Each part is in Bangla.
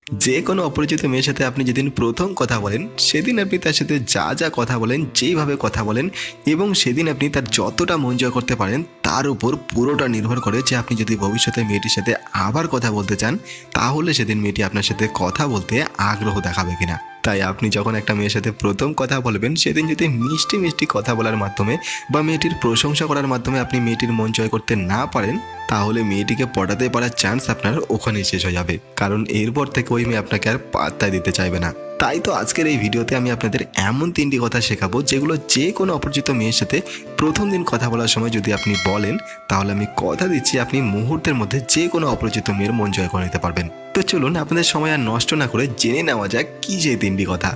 যে কোনো অপরিচিত মেয়ের সাথে আপনি যেদিন প্রথম কথা বলেন সেদিন আপনি তার সাথে যা যা কথা বলেন, যেইভাবে কথা বলেন এবং সেদিন আপনি তার যতটা মন জয় করতে পারেন তার উপর পুরোটা নির্ভর করে যে আপনি যদি ভবিষ্যতে মেয়েটির সাথে আবার কথা বলতে চান তাহলে সেদিন মেয়েটি আপনার সাথে কথা বলতে আগ্রহ দেখাবে কিনা। তাই আপনি যখন একটা মেয়ের সাথে প্রথম কথা বলবেন সেদিন যদি মিষ্টি মিষ্টি কথা বলার মাধ্যমে বা মেয়েটির প্রশংসা করার মাধ্যমে আপনি মেয়েটির মন জয় করতে না পারেন তাহলে মেয়েটিকে পটাতে পারার চান্স আপনার ওখানেই শেষ হয়ে যাবে, কারণ এরপর থেকে ওই মেয়ে আপনাকে আর পাত্তা দিতে চাইবে না। তাই তো আজকের এই ভিডিওতে আমি আপনাদের এমন 3টি কথা শেখাবো যেগুলো যে কোনো অপরিচিত মেয়ের সাথে প্রথম দিন কথা বলার সময় যদি আপনি বলেন তাহলে আমি কথা দিচ্ছি আপনি মুহূর্তের মধ্যে যে কোনো অপরিচিত মেয়ের মন জয় করে নিতে পারবেন। তো চলুন আপনাদের সময় আর নষ্ট না করে জেনে নেওয়া যাক কি যে 3টি কথা।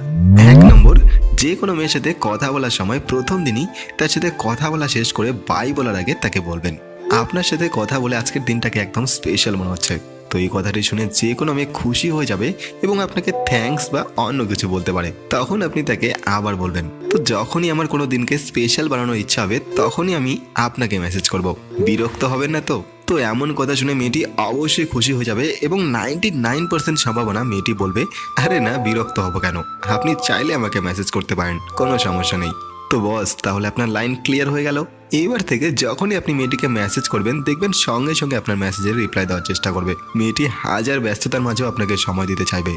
1 নম্বর, যে কোনো মেয়ের সাথে কথা বলার সময় প্রথম দিনই তার সাথে কথা বলা শেষ করে বাই বলার আগে তাকে বলবেন আপনার সাথে কথা বলে আজকের দিনটাকে একদম স্পেশাল মনে হচ্ছে। তো এই কথাটি শুনে যে কোনো মেয়ে খুশি হয়ে যাবে এবং আপনাকে থ্যাঙ্কস বা অন্য কিছু বলতে পারে, তখন আপনি তাকে আবার বলবেন তো যখনই আমার কোনো দিনকে স্পেশাল বানানোর ইচ্ছা হবে তখনই আমি আপনাকে মেসেজ করব, বিরক্ত হবেন না তো। তো এমন কথা শুনে মেয়েটি অবশ্যই খুশি হয়ে যাবে এবং 99% সম্ভাবনা মেয়েটি বলবে আরে না, বিরক্ত হব কেন, আপনি চাইলে আমাকে মেসেজ করতে পারেন, কোনো সমস্যা নেই। তো বস, তাহলে আপনার লাইন ক্লিয়ার হয়ে গেল। এইবার থেকে যখনই আপনি মেয়েটিকে মেসেজ করবেন দেখবেন সঙ্গে সঙ্গে আপনার মেসেজের রিপ্লাই দেওয়ার চেষ্টা করবে। মেয়েটি হাজার ব্যস্ততার মাঝেও আপনাকে সময় দিতে চাইবে।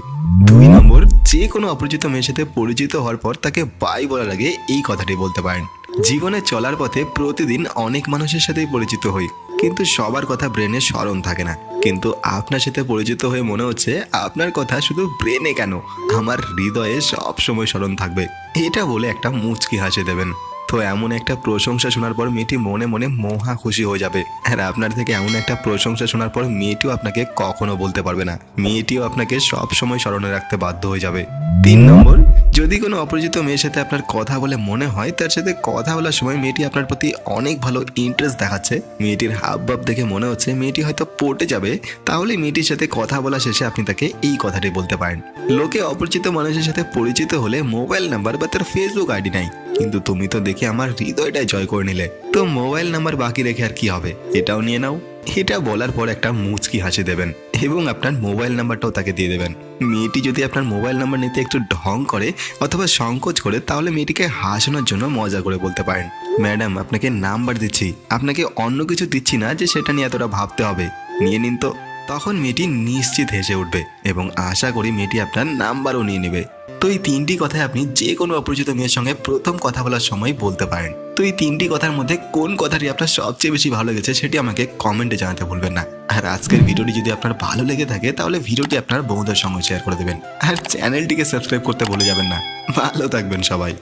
2 নম্বর, যে কোনো অপরিচিত মেয়ের সাথে পরিচিত হওয়ার পর তাকে বাই বলার আগে এই কথাটি বলতে পারেন, জীবনে চলার পথে প্রতিদিন অনেক মানুষের সাথেই পরিচিত হই কিন্তু সবার কথা ব্রেনে স্মরণ থাকে না, কিন্তু আপনার সাথে পরিচিত হয়ে মনে হচ্ছে আপনার কথা শুধু ব্রেনে কেন আমার হৃদয়ে সব সময় স্মরণ থাকবে। এটা বলে একটা মুচকি হাসি দেবেন। তো এমন একটা প্রশংসা শোনার পর মেয়েটি মনে মনে মহা খুশি হয়ে যাবে। আর আপনার থেকে এমন একটা প্রশংসা শোনার পর মেয়েটিও আপনাকে কখনো বলতে পারবে না, মেয়েটিও আপনাকে সব সময় স্মরণে রাখতে বাধ্য হয়ে যাবে। 3 নম্বর, যদি কোনো অপরিচিত মেয়ের সাথে আপনার কথা বলে মনে হয় তার সাথে কথা বলার সময় মেয়েটি আপনার প্রতি অনেক ভালো ইন্টারেস্ট দেখাচ্ছে, মেয়েটির হাবভাব দেখে মনে হচ্ছে মেয়েটি হয়তো পটে যাবে, তাহলে মেয়েটির সাথে কথা বলা শেষে আপনি তাকে এই কথাটি বলতে পারেন, লোকে অপরিচিত মানুষের সাথে পরিচিত হলে মোবাইল নাম্বার বা তার ফেসবুক আইডি নাই, কিন্তু তুমি তো দেখে আমার হৃদয়টাই জয় করে নিলে, তো মোবাইল নাম্বার বাকি রেখে আর কি হবে, এটাও নিয়ে নাও। এটা বলার পর একটা মুচকি হাসি দেবেন এবং আপনার মোবাইল নাম্বারটাও তাকে দিয়ে দেবেন। মেয়েটি যদি আপনার মোবাইল নাম্বার নিতে একটু ঢং করে অথবা সংকোচ করে তাহলে মেয়েটিকে হাসানোর জন্য মজা করে বলতে পারেন, ম্যাডাম আপনাকে নাম্বার দিচ্ছি, আপনাকে অন্য কিছু দিচ্ছি না যে সেটা নিয়ে এতটা ভাবতে হবে, নিয়ে নিন তো। তখন মেয়েটি নিশ্চিত হেসে উঠবে এবং আশা করি মেয়েটি আপনার নাম্বারও নিয়ে নেবে। তো এই 3টি কথায় আপনি যে কোনো অপরিচিত মেয়ের সঙ্গে প্রথম কথা বলার সময় বলতে পারেন। তো এই 3টি কথার মধ্যে কোন কথাটি আপনার সবচেয়ে বেশি ভালো লেগেছে সেটি আমাকে কমেন্টে জানাতে ভুলবেন না। আর আজকের ভিডিওটি যদি আপনার ভালো লেগে থাকে তাহলে ভিডিওটি আপনার বন্ধুদের সঙ্গে শেয়ার করে দেবেন আর চ্যানেলটিকে সাবস্ক্রাইব করতে ভুলে যাবেন না। ভালো থাকবেন সবাই।